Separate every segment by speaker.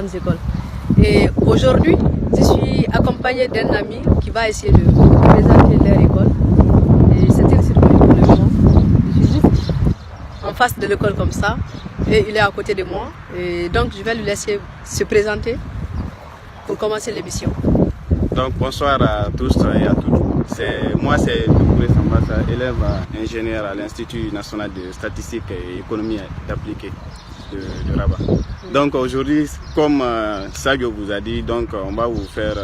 Speaker 1: grandes écoles. Et aujourd'hui, je suis accompagnée d'un ami qui va essayer de présenter leur école. Et c'est un circuit pour le moment. Je suis juste en face de l'école comme ça. Et il est à côté de moi. Et donc, je vais lui laisser se présenter pour commencer l'émission.
Speaker 2: Donc, bonsoir à tous et à toutes. Moi, c'est Doucouré Sambassa, élève ingénieur à l'Institut national de statistique et économie appliquée de Rabat. Donc, aujourd'hui, comme Sagio vous a dit, donc, on va vous faire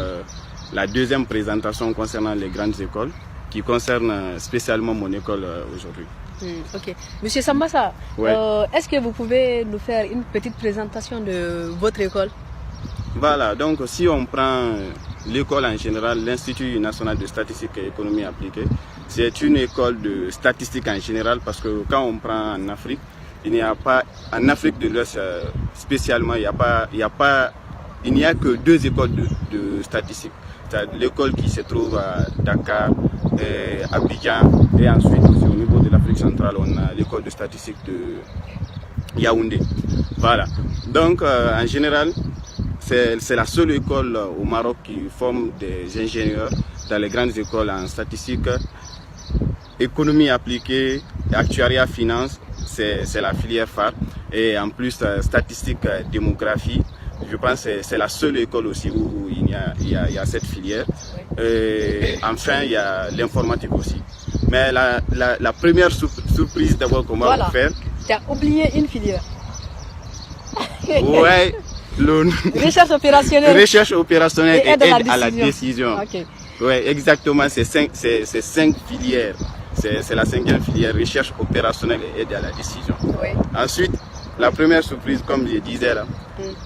Speaker 2: la deuxième présentation concernant les grandes écoles qui concerne spécialement mon école aujourd'hui.
Speaker 1: Ok. Monsieur Sambassa,
Speaker 2: ouais.
Speaker 1: Est-ce que vous pouvez nous faire une petite présentation de votre école?
Speaker 2: Voilà, donc si on prend l'école en général, l'Institut national de statistique et économie appliquée, c'est une école de statistique en général parce que quand on prend en Afrique, il n'y a pas, en Afrique de l'Ouest spécialement, il n'y a que deux écoles de statistique. L'école qui se trouve à Dakar, à Abidjan, et ensuite aussi au niveau de l'Afrique centrale, on a l'école de statistique de Yaoundé. Voilà. Donc en général, c'est la seule école au Maroc qui forme des ingénieurs dans les grandes écoles en statistique, économie appliquée, actuariat, finance, c'est la filière phare. Et en plus, statistique, démographie, je pense que c'est la seule école aussi où il y a cette filière. Et enfin, il y a l'informatique aussi. Mais la première surprise d'abord qu'on va vous faire...
Speaker 1: Tu as oublié une filière.
Speaker 2: Ouais.
Speaker 1: Recherche opérationnelle.
Speaker 2: Recherche opérationnelle et aide à la décision.
Speaker 1: Okay.
Speaker 2: Oui, exactement, c'est cinq filières. C'est la cinquième filière, recherche opérationnelle et aide à la décision.
Speaker 1: Oui.
Speaker 2: Ensuite, la première surprise, comme je disais là,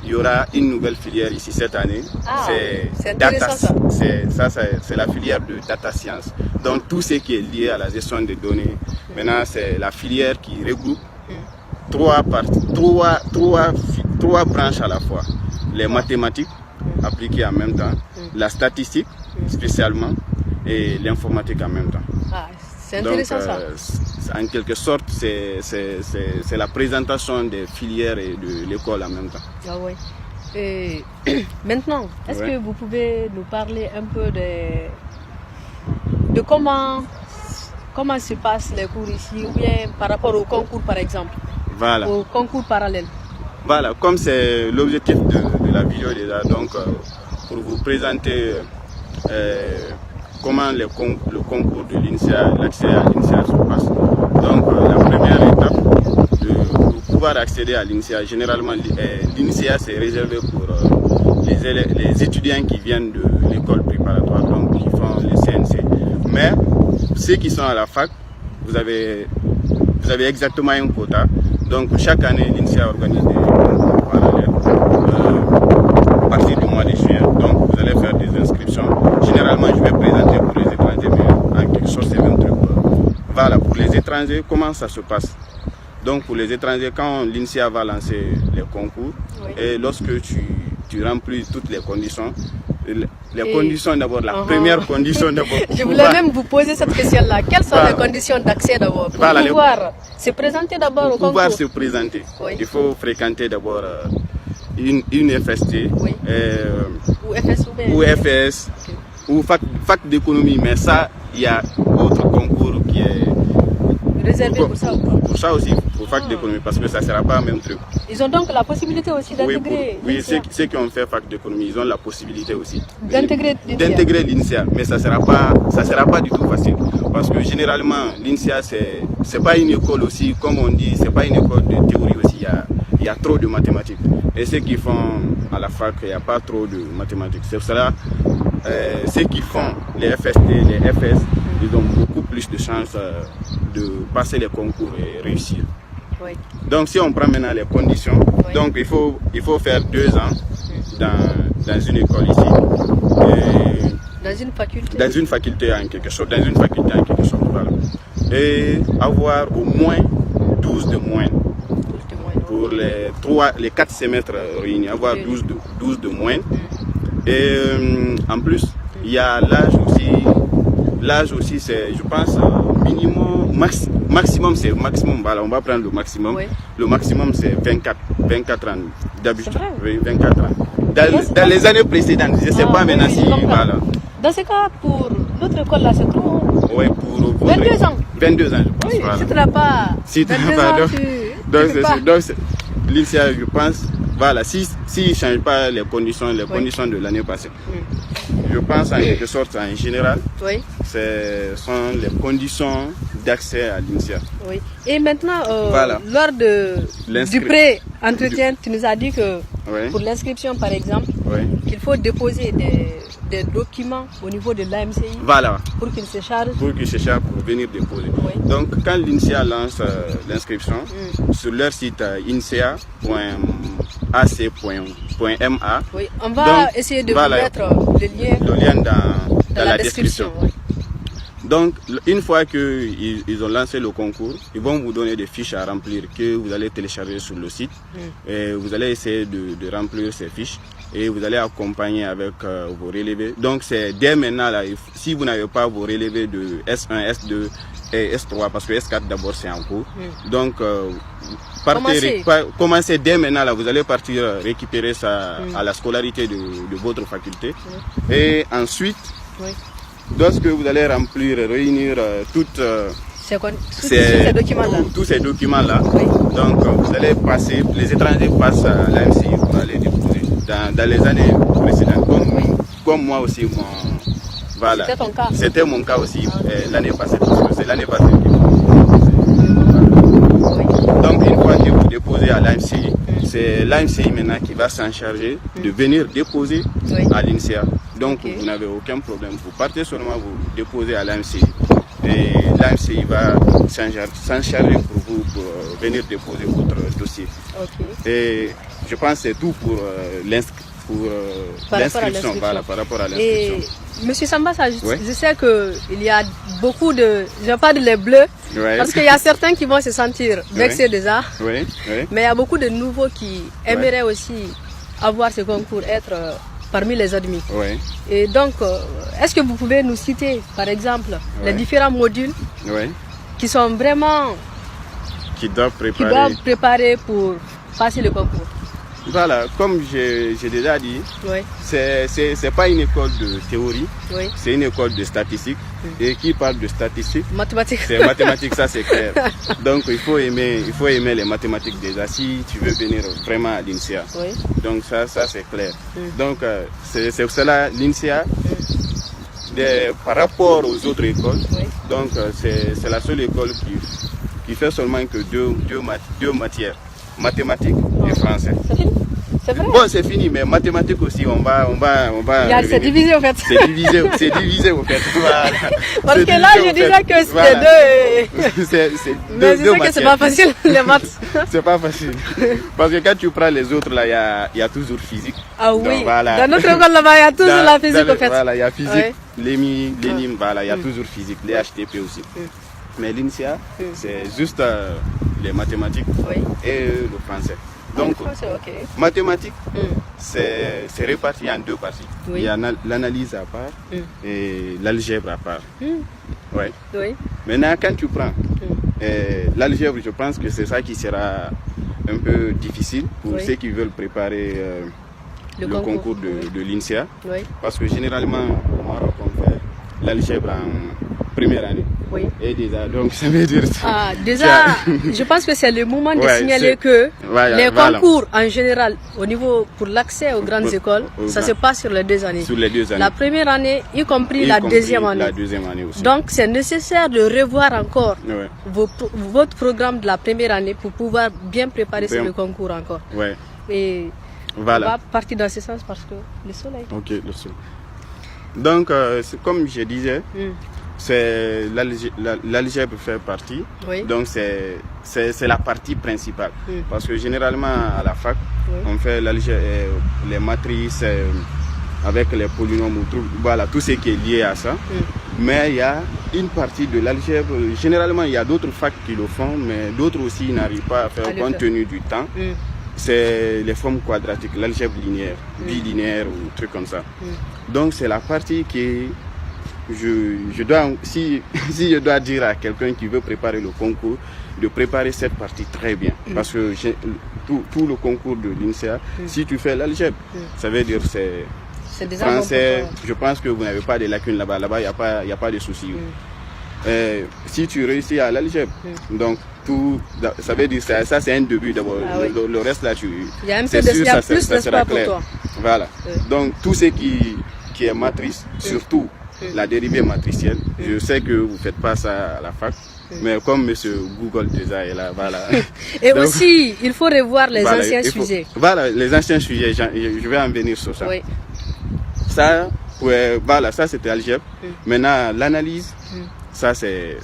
Speaker 2: il y aura une nouvelle filière ici cette année.
Speaker 1: C'est intéressant ça.
Speaker 2: C'est la filière de data science. Donc tout ce qui est lié à la gestion des données. Maintenant, c'est la filière qui regroupe trois branches à la fois. Les mathématiques appliquées en même temps, la statistique spécialement et l'informatique en même temps.
Speaker 1: C'est intéressant. Donc,
Speaker 2: ça. En quelque sorte, c'est la présentation des filières et de l'école en même temps.
Speaker 1: Ah ouais. Et maintenant, est-ce que vous pouvez nous parler un peu de comment se passent les cours ici ou bien par rapport au concours par exemple?
Speaker 2: Voilà.
Speaker 1: Au concours parallèle.
Speaker 2: Voilà, comme c'est l'objectif de la vidéo déjà, donc pour vous présenter comment le concours de l'INSEA, l'accès à l'INSEA se passe. Donc la première étape, pour pouvoir accéder à l'INSEA, généralement l'INSEA c'est réservé pour les étudiants qui viennent de l'école préparatoire, donc qui font le CNC. Mais ceux qui sont à la fac, vous avez exactement un quota. Donc chaque année, l'INSEA organise des concours parallèles à partir du mois de juin. Donc vous allez faire des inscriptions. Généralement, je vais présenter pour les étrangers, mais en quelque sorte, c'est le même truc. Voilà, pour les étrangers, comment ça se passe? Donc pour les étrangers, quand l'INSEA va lancer les concours, et lorsque tu remplis toutes les conditions, conditions d'abord, la première condition d'abord.
Speaker 1: Je voulais même vous poser cette question-là. Quelles sont les conditions d'accès d'abord pour pouvoir se présenter d'abord au concours?
Speaker 2: Pour pouvoir se présenter, il faut fréquenter d'abord une FST, ou FS, ou fac d'économie, mais ça, il y a autre concours qui est
Speaker 1: réservé pour ça ou pas?
Speaker 2: Pour ça aussi, pour fac d'économie, parce que ça ne sera pas le même truc.
Speaker 1: Ils ont donc la possibilité aussi d'intégrer l'INSEA.
Speaker 2: Ceux qui ont fait fac d'économie, ils ont la possibilité aussi
Speaker 1: d'intégrer
Speaker 2: l'INSEA. Mais ça sera pas du tout facile. Parce que généralement, l'INSEA, c'est pas une école aussi, comme on dit, c'est pas une école de théorie aussi. Il y a trop de mathématiques. Et ceux qui font à la fac, il n'y a pas trop de mathématiques. C'est pour cela, ceux qui font les FST, les FS, ils ont beaucoup plus de chances de passer les concours et réussir.
Speaker 1: Oui.
Speaker 2: Donc si on prend maintenant les conditions, donc il faut faire 2 ans dans une école ici.
Speaker 1: Dans une faculté?
Speaker 2: Dans une faculté en quelque sorte. Voilà. Et avoir au moins 12 de moyenne. Pour les 4 semestres réunis, avoir 12 de moyenne. Et en plus, il y a l'âge aussi. L'âge aussi, c'est, je pense, maximum, c'est maximum. Voilà, on va prendre le maximum.
Speaker 1: Oui.
Speaker 2: Le maximum, c'est 24 ans d'habitude.
Speaker 1: C'est vrai?
Speaker 2: Oui, 24 ans. Dans les années précédentes, je ne sais pas maintenant si. Voilà.
Speaker 1: Dans ce cas, pour notre école là, c'est trop.
Speaker 2: Oui, pour
Speaker 1: 22 ans.
Speaker 2: 22 ans, je pense.
Speaker 1: Oui,
Speaker 2: Voilà.
Speaker 1: si tu n'as pas.
Speaker 2: Si tu
Speaker 1: 22
Speaker 2: n'as pas,
Speaker 1: ans,
Speaker 2: donc l'INSEA, je pense, voilà, s'il ne change pas les conditions de l'année passée, je pense en quelque sorte, en général,
Speaker 1: oui.
Speaker 2: ce sont les conditions d'accès à l'INSEA.
Speaker 1: Oui. Et maintenant,
Speaker 2: Voilà.
Speaker 1: lors du pré-entretien, tu nous as dit que
Speaker 2: Oui.
Speaker 1: pour l'inscription, par exemple,
Speaker 2: Oui.
Speaker 1: qu'il faut déposer des documents au niveau de l'AMCI
Speaker 2: Voilà,
Speaker 1: pour qu'il se charge.
Speaker 2: pour qu'ils se chargent pour venir déposer.
Speaker 1: Oui.
Speaker 2: Donc, quand l'INSEA lance l'inscription, sur leur site insea.ac.ma,
Speaker 1: Oui, on va
Speaker 2: donc,
Speaker 1: essayer de
Speaker 2: voilà,
Speaker 1: vous mettre le lien
Speaker 2: dans la description.
Speaker 1: Oui.
Speaker 2: Donc, une fois qu'ils ont lancé le concours, ils vont vous donner des fiches à remplir que vous allez télécharger sur le site. Et vous allez essayer de remplir ces fiches et vous allez accompagner avec vos relevés. Donc, c'est dès maintenant, là, si vous n'avez pas vos relevés de S1, S2 et S3, parce que S4 d'abord c'est en cours. Donc, commencez dès maintenant, là, vous allez partir récupérer ça à la scolarité de votre faculté. Et ensuite, lorsque vous allez réunir toutes ces documents-là, donc vous allez passer, les étrangers passent à l'AMCI pour aller déposer. Dans les années précédentes, comme moi aussi, voilà, c'était mon cas aussi l'année passée, parce que c'est l'année passée. Donc une fois que vous déposez à l'AMCI, c'est l'AMCI maintenant qui va s'en charger de venir déposer à l'INSEA. Donc vous n'avez aucun problème, vous partez seulement, vous déposez à l'AMCI et l'AMCI va s'en charger pour vous pour venir déposer votre dossier. Et je pense que c'est tout pour l'inscription, voilà, par rapport à l'inscription.
Speaker 1: Et Monsieur Samba, je sais qu'il y a beaucoup de, je parle des bleus, parce qu'il y a certains qui vont se sentir vexés déjà, mais il y a beaucoup de nouveaux qui aimeraient aussi avoir ce concours, être parmi les admis. Et donc, est-ce que vous pouvez nous citer, par exemple, les différents modules qui sont vraiment, qui doivent préparer pour passer le concours?
Speaker 2: Voilà, comme j'ai déjà dit, c'est pas une école de théorie, c'est une école de statistique. Et qui parle de statistique, c'est mathématiques, ça c'est clair. Donc il faut aimer les mathématiques déjà si tu veux venir vraiment à l'INSEA. Donc ça c'est clair. Donc c'est cela l'INSEA, par rapport aux autres écoles, donc c'est la seule école qui fait seulement que deux matières, mathématiques et français.
Speaker 1: C'est vrai?
Speaker 2: Bon, c'est fini, mais mathématiques aussi, on va.
Speaker 1: C'est divisé au fait.
Speaker 2: C'est divisé au fait. Voilà.
Speaker 1: Parce que là, je disais que c'était deux. Mais je sais que c'est pas facile, les maths.
Speaker 2: C'est pas facile. Parce que quand tu prends les autres, là, il y a toujours physique.
Speaker 1: Ah oui.
Speaker 2: Donc, voilà.
Speaker 1: Dans notre école là-bas, il y a toujours la physique au fait.
Speaker 2: Voilà, il y a physique, l'EMI, voilà, il y a toujours physique, les HTP aussi. Mais l'INSEA, c'est juste les mathématiques et le français. Donc, mathématiques, c'est réparti en deux parties. Il y a l'analyse à part et l'algèbre à part. Maintenant, quand tu prends l'algèbre, je pense que c'est ça qui sera un peu difficile pour ceux qui veulent préparer le concours de l'INSEA. Parce que généralement, au Maroc, on fait l'algèbre en première année. Et déjà, donc ça veut dire ça.
Speaker 1: Déjà, je pense que c'est le moment de signaler que les concours en général, au niveau pour l'accès aux grandes écoles, ça se passe sur les 2 années.
Speaker 2: Sur les 2 années.
Speaker 1: La première année, y compris la deuxième année.
Speaker 2: La deuxième année aussi.
Speaker 1: Donc c'est nécessaire de revoir encore votre programme de la première année pour pouvoir bien préparer sur le concours encore. Et on va partir dans ce sens parce que le soleil.
Speaker 2: Ok, le soleil. Donc, comme je disais, l'algèbre fait partie, donc c'est la partie principale. Parce que généralement à la fac, on fait l'algèbre, les matrices avec les polynômes, voilà, tout ce qui est lié à ça. Mais il y a une partie de l'algèbre, généralement il y a d'autres facs qui le font, mais d'autres aussi n'arrivent pas à faire compte tenu du temps. C'est les formes quadratiques, l'algèbre linéaire, bilinéaire ou trucs comme ça. Donc c'est la partie qui si je dois dire à quelqu'un qui veut préparer le concours, de préparer cette partie très bien. Parce que tout le concours de l'INSEA, si tu fais l'algèbre, ça veut dire c'est français. Je pense que vous n'avez pas de lacunes là-bas. Là-bas, il n'y a pas de soucis. Si tu réussis à l'algèbre, donc ça veut dire ça c'est un début d'abord. Le reste là,
Speaker 1: il y a un peu plus d'espoir pour toi.
Speaker 2: Voilà. Donc tout ce qui est matrice, surtout la dérivée matricielle, je sais que vous ne faites pas ça à la fac. Mais comme monsieur Google déjà est là, voilà.
Speaker 1: Et donc, aussi, il faut revoir les anciens sujets.
Speaker 2: Voilà, les anciens sujets, je vais en venir sur ça.
Speaker 1: Oui.
Speaker 2: Ça, voilà, ça c'était algèbre. Maintenant, l'analyse, ça c'est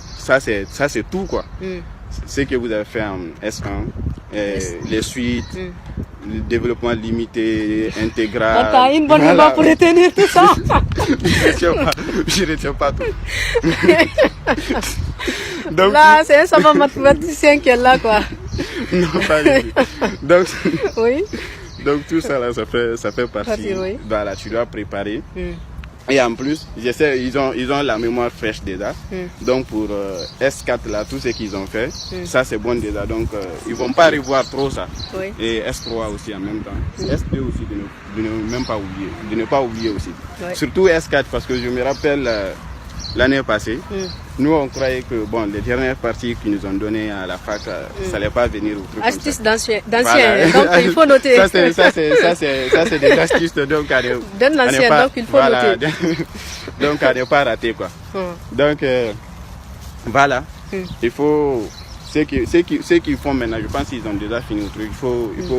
Speaker 2: tout quoi. Ce que vous avez fait en S1, les suites, le développement limité, intégral.
Speaker 1: On t'a une bonne mémoire pour retenir tout ça.
Speaker 2: Je ne retiens pas tout.
Speaker 1: Donc, là, c'est un savant mathématicien qui est là, quoi.
Speaker 2: Non, pas du tout. Donc,
Speaker 1: oui.
Speaker 2: Donc tout ça, là, ça fait partie.
Speaker 1: Oui.
Speaker 2: Voilà, tu dois préparer. Et en plus, ils ont la mémoire fraîche déjà. Donc pour S4, là, tout ce qu'ils ont fait, ça c'est bon déjà. Donc ils ne vont pas revoir trop ça.
Speaker 1: Oui.
Speaker 2: Et S3 aussi en même temps. S2 aussi, de ne pas oublier aussi.
Speaker 1: Oui.
Speaker 2: Surtout S4, parce que je me rappelle l'année passée, nous on croyait que les dernières parties qu'ils nous ont données à la fac, ça n'allait pas venir au truc.
Speaker 1: Astuces d'anciens, voilà. Donc il faut noter.
Speaker 2: Ça c'est des astuces donc
Speaker 1: d'un ancien, donc il faut noter.
Speaker 2: Donc à ne pas rater quoi. Donc voilà, il faut ceux qui font maintenant, je pense qu'ils ont déjà fini le truc.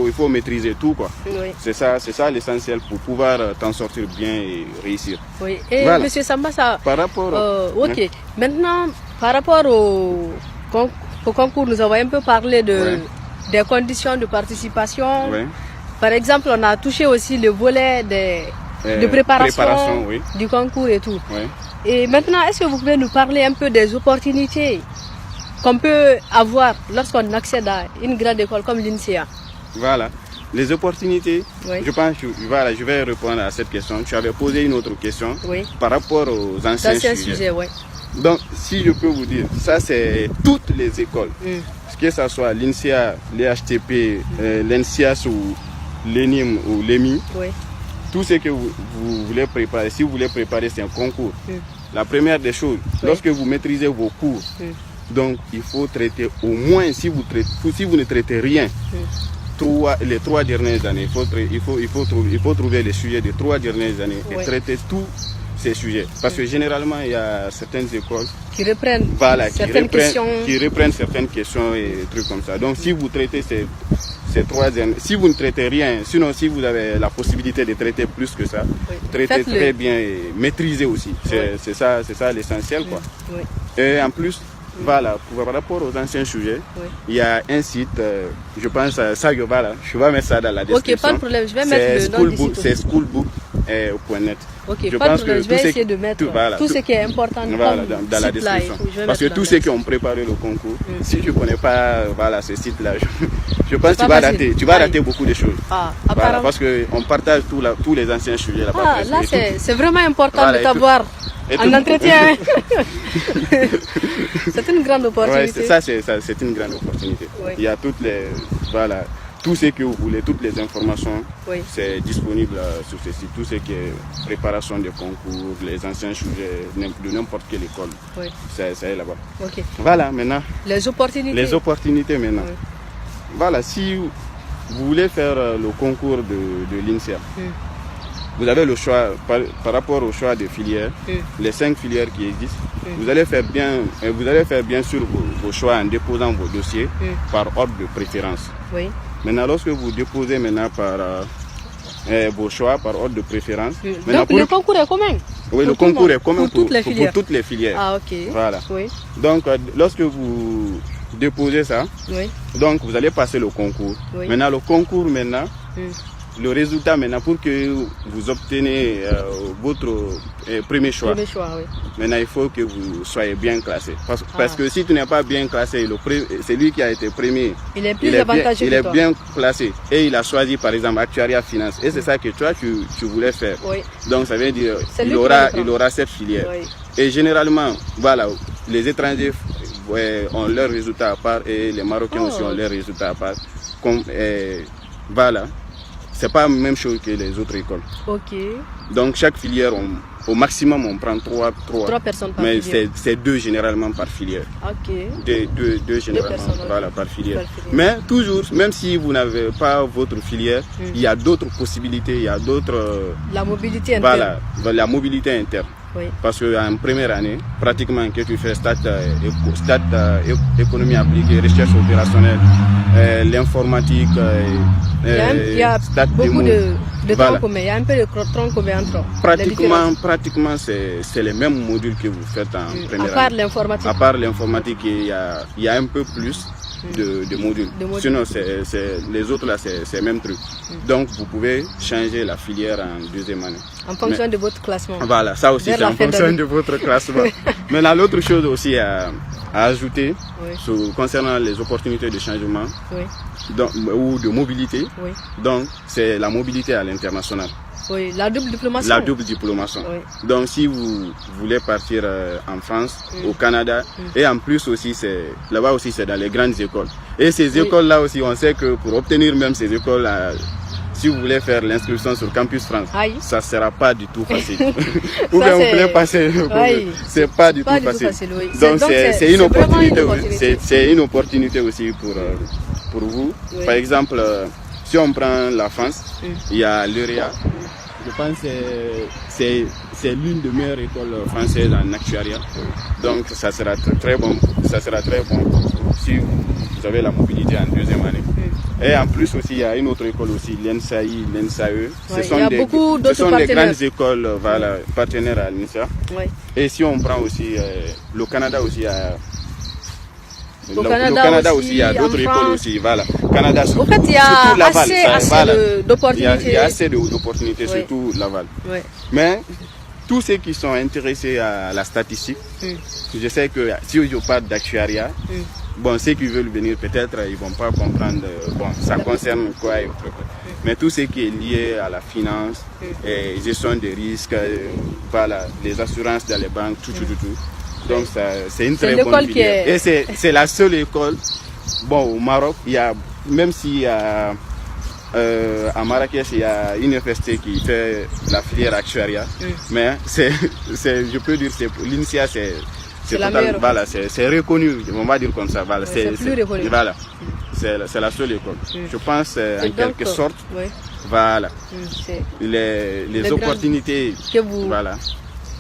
Speaker 2: Il faut maîtriser tout quoi.
Speaker 1: Oui.
Speaker 2: C'est ça l'essentiel pour pouvoir t'en sortir bien et réussir.
Speaker 1: Oui. Et
Speaker 2: voilà.
Speaker 1: Monsieur Samba, ça.
Speaker 2: Par rapport.
Speaker 1: Ok. Maintenant, par rapport au concours, nous avons un peu parlé des conditions de participation.
Speaker 2: Oui.
Speaker 1: Par exemple, on a touché aussi le volet de préparation du concours et tout.
Speaker 2: Oui.
Speaker 1: Et maintenant, est-ce que vous pouvez nous parler un peu des opportunités qu'on peut avoir lorsqu'on accède à une grande école comme l'INSEA?
Speaker 2: Voilà. Les opportunités, je pense que je vais répondre à cette question. Tu avais posé une autre question par rapport aux anciens sujets. Donc, si je peux vous dire, ça c'est toutes les écoles, que ce soit l'INSEA, l'EHTP, l'ENSIAS ou l'ENIM ou l'EMI, tout ce que vous voulez préparer, si vous voulez préparer, c'est un concours. La première des choses, lorsque vous maîtrisez vos cours, donc il faut traiter au moins, si vous ne traitez rien, les 3 dernières années, il faut trouver les sujets des 3 dernières années et traiter tous ces sujets. Parce que généralement, il y a certaines écoles
Speaker 1: qui reprennent
Speaker 2: certaines questions et trucs comme ça. Donc si vous traitez ces 3 années, si vous ne traitez rien, sinon si vous avez la possibilité de traiter plus que ça, traitez très bien et maîtrisez aussi. C'est ça l'essentiel quoi. Et en plus, voilà, par rapport aux anciens sujets, il y a un site, je pense, ça, je vais mettre ça dans la description.
Speaker 1: Ok, pas de problème, je vais mettre le nom d'ici.
Speaker 2: C'est schoolbook.net.
Speaker 1: Ok, je pas de problème, je vais essayer de mettre tout ce qui est important
Speaker 2: dans la description. Parce que tous ceux qui ont préparé le concours, si tu ne connais pas ce site-là, je pense que tu vas rater beaucoup de choses. Parce qu'on partage tous les anciens sujets là-bas.
Speaker 1: Là, c'est vraiment important de t'avoir en entretien. C'est une grande opportunité.
Speaker 2: C'est une grande opportunité. Il y a tout ce que vous voulez, toutes les informations, c'est disponible sur ce site. Tout ce qui est préparation des concours, les anciens sujets de n'importe quelle école, c'est là-bas. Voilà, maintenant. Les opportunités maintenant. Voilà, si vous voulez faire le concours de l'INSEA, vous avez le choix par rapport au choix des filières, les 5 filières qui existent. Vous allez faire bien sûr vos choix en déposant vos dossiers par ordre de préférence. Maintenant, lorsque vous déposez par vos choix par ordre de préférence.
Speaker 1: Donc le concours est commun?
Speaker 2: Oui, le concours est commun pour
Speaker 1: toutes les filières. Ah, ok.
Speaker 2: Voilà. Donc lorsque vous déposez ça, donc vous allez passer le concours. Maintenant, le concours le résultat maintenant pour que vous obtenez votre premier choix.
Speaker 1: Premier choix, oui.
Speaker 2: Maintenant, il faut que vous soyez bien classé. Parce que si tu n'es pas bien classé, c'est lui qui a été premier.
Speaker 1: Il est plus avantageux que toi.
Speaker 2: Il est bien classé et il a choisi par exemple actuariat finance. Et c'est ça que toi tu voulais faire.
Speaker 1: Oui.
Speaker 2: Donc ça veut dire il aura cette filière.
Speaker 1: Oui.
Speaker 2: Et généralement, voilà, les étrangers ont leurs résultats à part et les Marocains aussi ont leurs résultats à part. Voilà, c'est pas la même chose que les autres écoles.
Speaker 1: Ok.
Speaker 2: Donc chaque filière, au maximum, on prend 3
Speaker 1: personnes par
Speaker 2: mais
Speaker 1: filière.
Speaker 2: c'est 2 généralement par filière.
Speaker 1: Ok.
Speaker 2: Deux généralement
Speaker 1: personnes,
Speaker 2: voilà, par filière. Mais toujours, même si vous n'avez pas votre filière, il y a d'autres possibilités, il y a d'autres...
Speaker 1: La mobilité interne.
Speaker 2: Voilà, la mobilité interne.
Speaker 1: Oui.
Speaker 2: Parce qu'en première année, pratiquement que tu fais économie appliquée, recherche opérationnelle, l'informatique,
Speaker 1: il y a beaucoup de troncs communs. Il y a un peu de troncs communs entre
Speaker 2: Pratiquement, c'est les mêmes modules que vous faites en première année.
Speaker 1: À part l'informatique,
Speaker 2: il y a un peu plus de modules. Sinon, les autres là, c'est le même truc. Donc, vous pouvez changer la filière en deuxième année.
Speaker 1: En fonction de votre classement.
Speaker 2: Voilà, ça aussi, c'est en fonction de votre classement. Maintenant, l'autre chose aussi à ajouter concernant les opportunités de changement ou de mobilité, donc c'est la mobilité à l'international.
Speaker 1: Oui, la double diplomation.
Speaker 2: La double diplomation. Oui. Donc si vous voulez partir en France, au Canada, et en plus aussi, là-bas aussi c'est dans les grandes écoles. Et ces écoles-là aussi, on sait que pour obtenir même ces écoles, si vous voulez faire l'inscription sur Campus France, ça ne sera pas du tout facile. Ou bien vous voulez passer, c'est pas du tout facile. Donc c'est une opportunité. C'est une opportunité aussi pour vous. Oui. Par exemple, si on prend la France, il y a l'EREA. Je pense que c'est l'une des meilleures écoles françaises en actuariat. Donc ça sera très bon. Ça sera très bon si vous avez la mobilité en deuxième année. Et en plus aussi, il y a une autre école aussi, l'ENSAI, l'ENSAE. Ce sont des grandes écoles partenaires à l'INSA. Et si on prend aussi le Canada aussi,
Speaker 1: Au Canada aussi,
Speaker 2: il y a d'autres écoles aussi. Voilà. Canada,
Speaker 1: surtout, en fait, il y a assez d'opportunités.
Speaker 2: Il y a assez d'opportunités, surtout Laval. Mais tous ceux qui sont intéressés à la statistique, je sais que si je parle d'actuariat, ceux qui veulent venir, peut-être, ils ne vont pas comprendre, ça concerne quoi et autre. Mais tout ce qui est lié à la finance, et gestion des risques, les assurances dans les banques, tout. Donc c'est une très bonne filière. Et c'est la seule école, au Maroc, même si à Marrakech, il y a une université qui fait la filière actuariat, mais je peux dire que l'INSIA, c'est reconnu, on va dire comme ça.
Speaker 1: C'est plus reconnu.
Speaker 2: C'est la seule école. Je pense en quelque sorte, les opportunités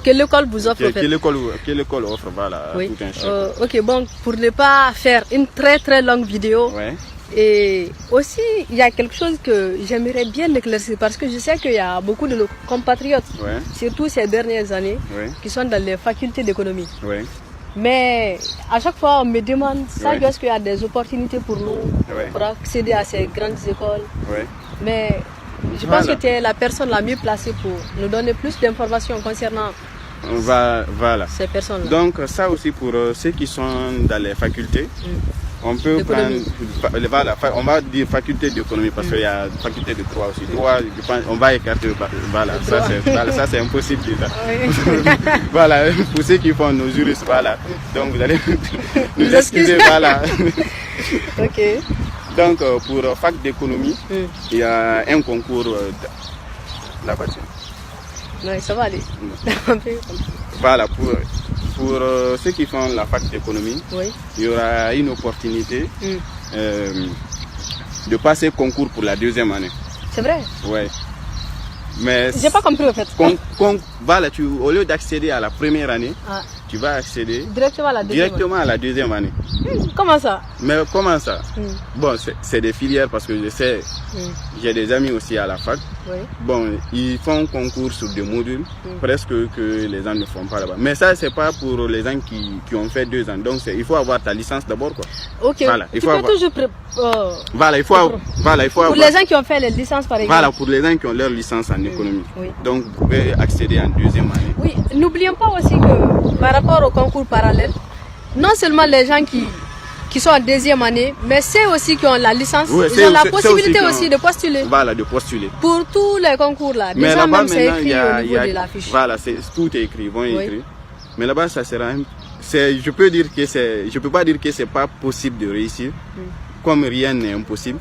Speaker 1: que l'école vous offre.
Speaker 2: Que l'école offre, tout un chèque.
Speaker 1: Ok, pour ne pas faire une très très longue vidéo, et aussi il y a quelque chose que j'aimerais bien éclaircir parce que je sais qu'il y a beaucoup de nos compatriotes, surtout ces dernières années, qui sont dans les facultés d'économie. Mais à chaque fois on me demande est-ce qu'il y a des opportunités pour nous pour accéder à ces grandes écoles. Mais je pense que tu es la personne la mieux placée pour nous donner plus d'informations concernant ces personnes-là.
Speaker 2: Donc ça aussi pour ceux qui sont dans les facultés, on peut prendre, on va dire faculté d'économie parce qu'il y a faculté de droit aussi. Droit, on va écarter, ça c'est impossible déjà. Pour ceux qui font nos juristes, donc vous allez nous excuser,
Speaker 1: Ok.
Speaker 2: Donc pour fac d'économie, il y a un concours là-bas.
Speaker 1: Non, ça va aller.
Speaker 2: Pour ceux qui font la fac d'économie, il y aura une opportunité de passer concours pour la deuxième année.
Speaker 1: C'est vrai?
Speaker 2: Oui. Mais
Speaker 1: j'ai pas compris en fait.
Speaker 2: au lieu d'accéder à la première année, tu vas accéder
Speaker 1: directement à la deuxième
Speaker 2: année.
Speaker 1: Comment ça?
Speaker 2: Mais comment ça? Bon, c'est des filières parce que je sais, j'ai des amis aussi à la fac.
Speaker 1: Oui.
Speaker 2: Bon, ils font concours sur des modules, presque que les gens ne font pas là-bas. Mais ça, c'est pas pour les gens qui ont fait 2 ans. Donc, il faut avoir ta licence d'abord, quoi.
Speaker 1: Ok.
Speaker 2: Voilà, il faut
Speaker 1: toujours
Speaker 2: voilà, il faut
Speaker 1: pour les gens qui ont fait les licences, par exemple.
Speaker 2: Voilà, pour les gens qui ont leur licence en économie. Oui. Donc, vous pouvez accéder en 2e année.
Speaker 1: Oui, n'oublions pas aussi que par rapport au concours parallèle, non seulement les gens qui sont en 2e année, mais c'est aussi qui ont la licence, ils ont la possibilité aussi de postuler.
Speaker 2: Voilà, de postuler.
Speaker 1: Pour tous les concours là.
Speaker 2: Mais
Speaker 1: déjà
Speaker 2: là-bas,
Speaker 1: même c'est écrit au niveau de la fiche.
Speaker 2: Voilà, tout est écrit, ils vont écrire. Mais là-bas, ça sera je peux dire que je peux pas dire que c'est pas possible de réussir. Comme rien n'est impossible,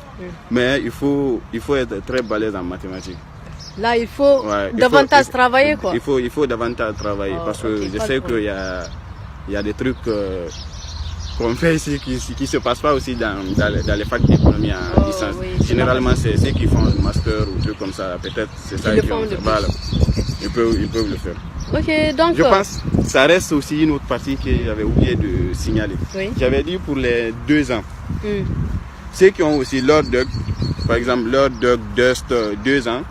Speaker 2: mais il faut être très balèze en mathématiques.
Speaker 1: Là, il faut davantage travailler, quoi.
Speaker 2: Il faut davantage travailler parce que je sais qu'il y a des trucs qu'on fait ici qui se passent pas aussi dans les facs d'économie en licence. Oui, généralement, c'est ceux qui font un master ou trucs comme ça. Peut-être c'est ça qui voilà. Ils peuvent le faire.
Speaker 1: Ok, donc.
Speaker 2: Je pense que ça reste aussi une autre partie que j'avais oublié de signaler. Oui. J'avais dit pour les 2 ans. Ceux qui ont aussi leur DUG, par exemple leur DUG 2 ans,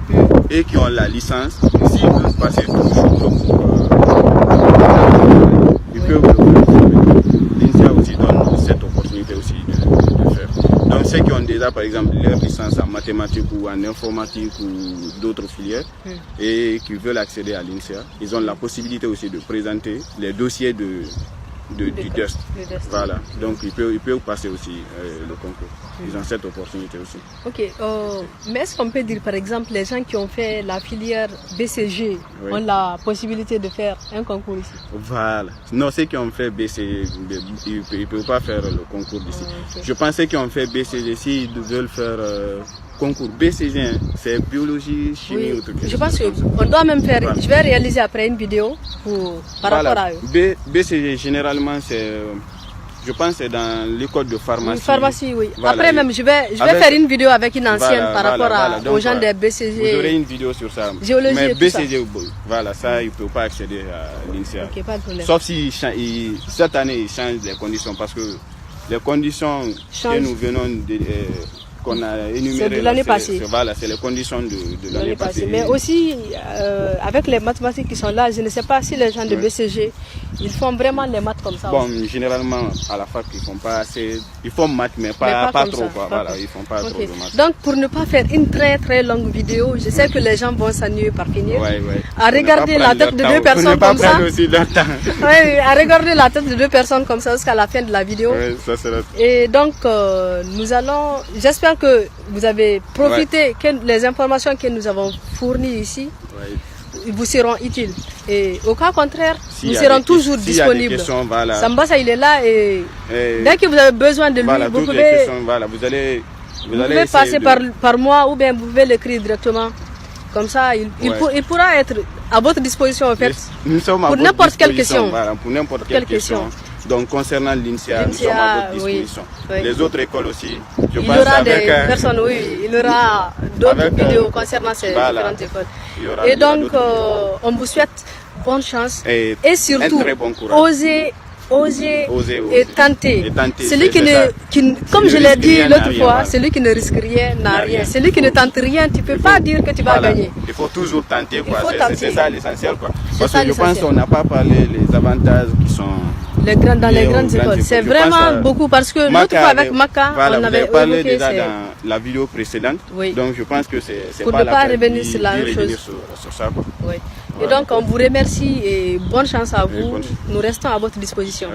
Speaker 2: et qui ont la licence, s'ils veulent passer toujours ils peuvent le faire. L'INSEA aussi donne cette opportunité aussi de faire. Donc ceux qui ont déjà par exemple leur licence en mathématiques ou en informatique ou d'autres filières et qui veulent accéder à l'INSEA, ils ont la possibilité aussi de présenter les dossiers du DUST. Voilà, donc ils peuvent passer aussi le concours. Ils ont cette opportunité aussi.
Speaker 1: Ok, mais est-ce qu'on peut dire par exemple les gens qui ont fait la filière BCG ont la possibilité de faire un concours ici? Voilà,
Speaker 2: non, ceux qui ont fait BCG, ils ne peuvent pas faire le concours d'ici. Je pensais qu'ils ont fait BCG, s'ils veulent faire concours BCG, c'est biologie, chimie ou tout quelque chose.
Speaker 1: Je pense qu'on doit même faire, je vais réaliser après une vidéo par rapport à eux.
Speaker 2: BCG généralement je pense que c'est dans l'école de pharmacie.
Speaker 1: Pharmacie, oui. Voilà, après même, je vais faire une vidéo avec une ancienne par rapport aux gens des BCG.
Speaker 2: Vous aurez une vidéo sur ça.
Speaker 1: Géologie
Speaker 2: mais
Speaker 1: et tout
Speaker 2: BCG, voilà, ça, ils ne peuvent pas accéder à l'INSEA.
Speaker 1: Ok, pas de problème.
Speaker 2: Sauf si cette année, ils changent les conditions parce que les conditions que nous venons qu'on a énumérées
Speaker 1: l'année passée.
Speaker 2: Voilà, c'est les conditions de l'année passée.
Speaker 1: Mais aussi, avec les mathématiques qui sont là, je ne sais pas si les gens de BCG, ils font vraiment les maths comme ça.
Speaker 2: Bon, généralement, à la fac, ils font pas assez. Ils font maths, mais pas trop. Voilà, ils font pas trop de maths.
Speaker 1: Donc, pour ne pas faire une très très longue vidéo, je sais que les gens vont s'ennuyer par finir. À regarder la tête de 2 personnes comme ça. À regarder la tête de 2 personnes comme ça jusqu'à la fin de la vidéo.
Speaker 2: Ça sera...
Speaker 1: Et donc, nous allons. J'espère que vous avez profité, que les informations que nous avons fournies ici vous seront utiles. Et au cas contraire, nous serons toujours disponibles. Sambassa, il est là et dès que vous avez besoin de lui, vous pouvez, vous pouvez passer par moi ou bien vous pouvez l'écrire directement. Comme ça, il pourra être à votre disposition en fait, pour n'importe quelle question.
Speaker 2: Pour n'importe quelle question. Donc concernant l'INSEA, nous sommes à votre disposition. Les autres écoles aussi.
Speaker 1: Il y aura des personnes, il y aura d'autres vidéos concernant ces différentes écoles. Et donc, on vous souhaite bonne chance et surtout, osez et tenter. Celui comme je l'ai dit l'autre fois, celui qui ne risque rien n'a rien. Celui qui ne tente rien, tu ne peux pas dire que tu vas gagner.
Speaker 2: Il faut toujours tenter. C'est ça l'essentiel. Parce que je pense qu'on n'a pas parlé des avantages qui sont...
Speaker 1: dans les grandes écoles. C'est vraiment beaucoup parce que l'autre fois avec Maka, on avait
Speaker 2: parlé déjà dans la vidéo précédente. Donc je pense que c'est
Speaker 1: pour
Speaker 2: pas
Speaker 1: ne pas revenir sur la même chose.
Speaker 2: Sur ça, quoi.
Speaker 1: Et donc on vous remercie et bonne chance à vous. Nous restons à votre disposition.